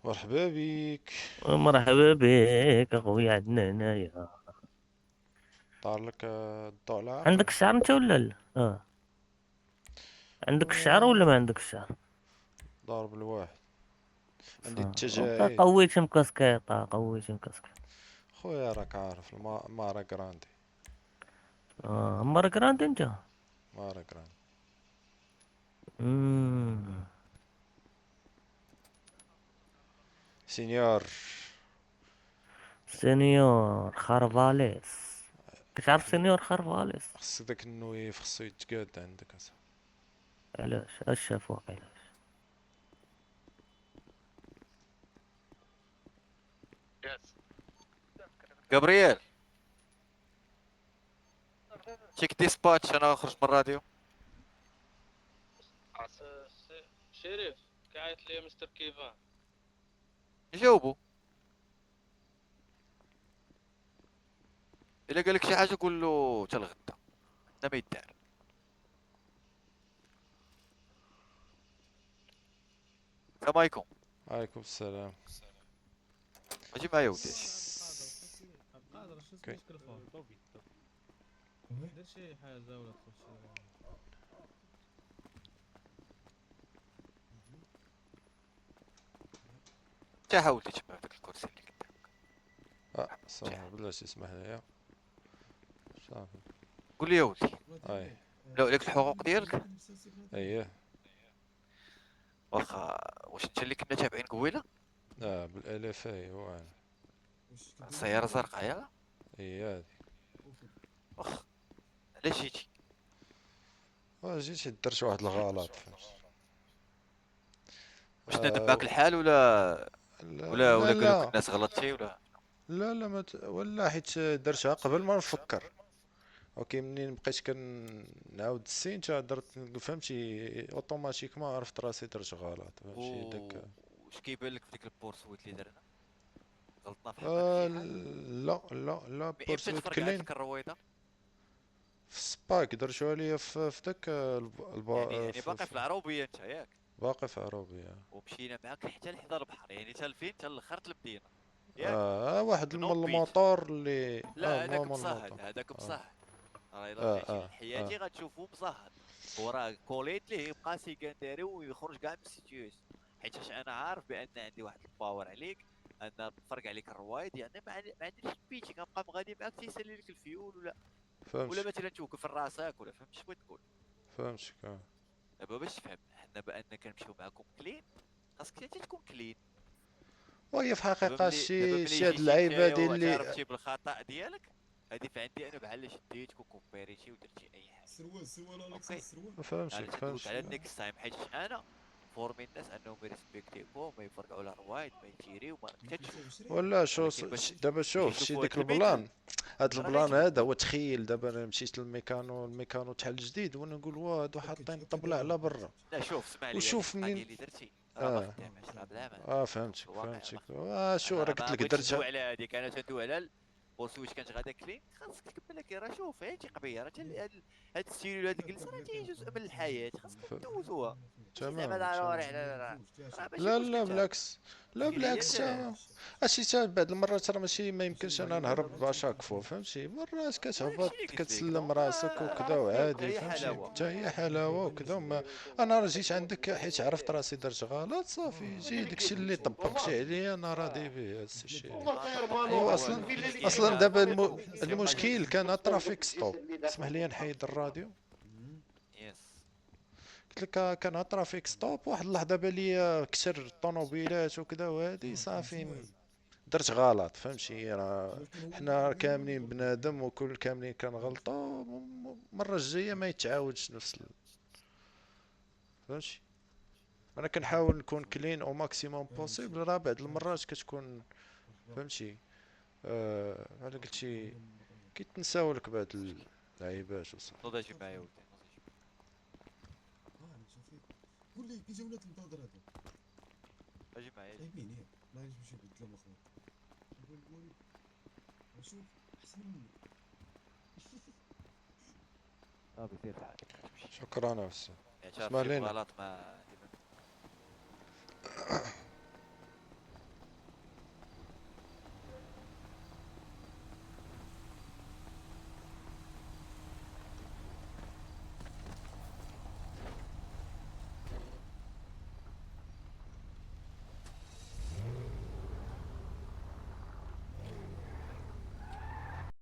[SPEAKER 3] مرحبا بك.
[SPEAKER 10] مرحبا بك اخويا، عندنا هنايا.
[SPEAKER 3] طار لك الضوء العاقل.
[SPEAKER 10] عندك الشعر انت ولا لا؟ عندك الشعر ولا ما عندك الشعر؟
[SPEAKER 3] ضارب الواحد. عندي
[SPEAKER 10] التجاعيد.
[SPEAKER 3] التجاعيد.
[SPEAKER 10] قويت مكاسكيطة، قويت مكاسكيطة.
[SPEAKER 3] خويا راك عارف مارا جراندي.
[SPEAKER 10] مارا جراندي انت؟
[SPEAKER 3] مارا جراندي. سينيور.
[SPEAKER 10] سينيور خارفاليس. كتعرف سينيور خارفاليس؟
[SPEAKER 3] خص داك النويف خصو يتقاد عندك اصاحبي.
[SPEAKER 10] علاش؟ اش شاف واقيلا؟
[SPEAKER 8] جابرييل تشيك ديسباتش، انا خرجت من الراديو.
[SPEAKER 5] شريف قاعد لي مستر كيفان.
[SPEAKER 8] جاوبو. الا قال لك شي حاجه قول له حتى الغدا عندنا ما يدار. السلام عليكم.
[SPEAKER 3] عليكم السلام.
[SPEAKER 8] اجي معايا ودي.
[SPEAKER 5] قادر شو المشكل فوق؟ دير شي حاجه ولا تخش.
[SPEAKER 8] تا حاول تجمع داك الكرسي اللي قدامك.
[SPEAKER 3] صافي بلاش يسمح ليا. صافي.
[SPEAKER 8] قول لي يا ولدي.
[SPEAKER 3] اي.
[SPEAKER 8] لا لك الحقوق ديالك.
[SPEAKER 3] اييه.
[SPEAKER 8] واخا واش انت اللي كنا تابعين قبيله؟
[SPEAKER 3] بالالاف ايوا انا.
[SPEAKER 8] السياره زرقاء يا؟
[SPEAKER 3] اي هادي.
[SPEAKER 8] واخا علاش جيتي؟
[SPEAKER 3] جيت درت واحد الغلط.
[SPEAKER 8] واش ندم معاك الحال ولا قالوا لك الناس غلطتي ولا؟
[SPEAKER 3] لا ولا حيت درتها قبل ما نفكر. اوكي منين بقيت كنعاود السين درت فهمتي اوتوماتيكمون عرفت راسي درت غلط فهمتي داك.
[SPEAKER 8] واش كيبان لك في ديك البورسويت اللي درنا؟ غلطنا في حقك في شي حاجه؟
[SPEAKER 3] لا بورسويت
[SPEAKER 8] كلين
[SPEAKER 3] كلين.
[SPEAKER 8] الرويضه
[SPEAKER 3] في السباك درتوها ليا في داك
[SPEAKER 8] يعني باقي في العروبيه انت ياك؟
[SPEAKER 3] باقي في عروبيه.
[SPEAKER 8] ومشينا معاك حتى لحدا البحر، يعني حتى لفين؟ حتى الاخر المدينه ياك؟
[SPEAKER 3] واحد الموطور اللي
[SPEAKER 8] لا هذاك
[SPEAKER 3] مو
[SPEAKER 8] مصهد، هذاك مصهد. راه الا رجعتي لحياتي غتشوفو مصهد، وراه كوليت ليه يبقى سيكنداري ويخرج كاع من السيتيوس، حيتاش انا عارف بان عندي واحد الباور عليك، انا نفرق عليك الروايد، يعني ما عنديش بيتي، كنبقى غادي معاك تيسالي لك الفيول ولا مثلا توقف راسك، ولا فهمت اش بغيت نقول؟
[SPEAKER 3] فهمتك.
[SPEAKER 8] دابا باش تفهم حنا بان كنمشيو معاكم كلين، خاصك انت تكون كلين.
[SPEAKER 3] وهي في حقيقة
[SPEAKER 8] دابا
[SPEAKER 3] شي هاد
[SPEAKER 8] ملي
[SPEAKER 3] اللعيبة
[SPEAKER 8] جيتي
[SPEAKER 3] اللي
[SPEAKER 8] واعترفتي بالخطا ديالك، هادي فعندي انا بحال شديتك وكومبيريتي ودرتي اي حاجه.
[SPEAKER 13] سروال اليكس السروال.
[SPEAKER 3] فهمتك
[SPEAKER 8] على النكست تايم، حيت انا فورمي الناس انهم يريسبكتيكو، ما يفرقعوا على الروايد، ما يتيريو، ما كتشوف.
[SPEAKER 3] ولا دابا شوف شي ديك البلان، هاد البلان هذا هو تخيل. دابا انا مشيت للميكانو تاع الجديد وانا نقول واه هادو حاطين الطبلة على برا.
[SPEAKER 8] لا شوف اسمع لي،
[SPEAKER 3] وشوف
[SPEAKER 8] منين
[SPEAKER 3] منين
[SPEAKER 8] اللي درتي راه ما خداماش، راه بلا
[SPEAKER 3] فهمتك. شو راه قلت لك
[SPEAKER 8] درت
[SPEAKER 3] درتها.
[SPEAKER 8] على هذيك، انا تندوي على البوسويت كانت غادا كلين، خاصك تكمل لك. راه شوف هي تيقبيه، راه هاد السيري وهاد الجلسه راه جزء من الحياه، خاصك دوزوها. زعما ضروري
[SPEAKER 3] لا بالعكس. لا بالعكس تا بعض المرات راه ماشي ما يمكنش انا نهرب اشاك فوا، فهمتي؟ مرات كتهبط كتسلم راسك وكذا وعادي، فهمتي؟ حتى هي حلاوه وكذا. انا راه جيت عندك حيت عرفت راسي درت غلط صافي، جي داكشي اللي طبقتي عليا انا راضي به. هذا الشيء هو اصلا دابا المشكل كان ترافيك ستوب. اسمح لي نحيد الراديو. قلت لك كان ترافيك ستوب، واحد اللحظه بان لي كثر الطوموبيلات وكذا وهادي صافي درت غلط، فهمتي؟ راه حنا كاملين بنادم وكل كاملين كنغلطوا، المره الجايه ما يتعاودش نفس فهمتي؟ انا كنحاول نكون كلين او ماكسيموم بوسيبل، راه بعض المرات كتكون فهمتي بحال قلتي كيتنساو لك بعض اللعيبات وصافي.
[SPEAKER 8] نوض اجي معايا ولدي،
[SPEAKER 13] قول لي كي جاو ولاد البادر هادو
[SPEAKER 8] اجي معايا
[SPEAKER 13] طيبين ياك، ما غاديش نمشي قدام اخويا. نقول الوالد شوف احسن منك.
[SPEAKER 8] صافي سير بحال
[SPEAKER 3] شكرا. اسمح
[SPEAKER 8] اعترفتي
[SPEAKER 3] لينا.
[SPEAKER 8] بغلط ما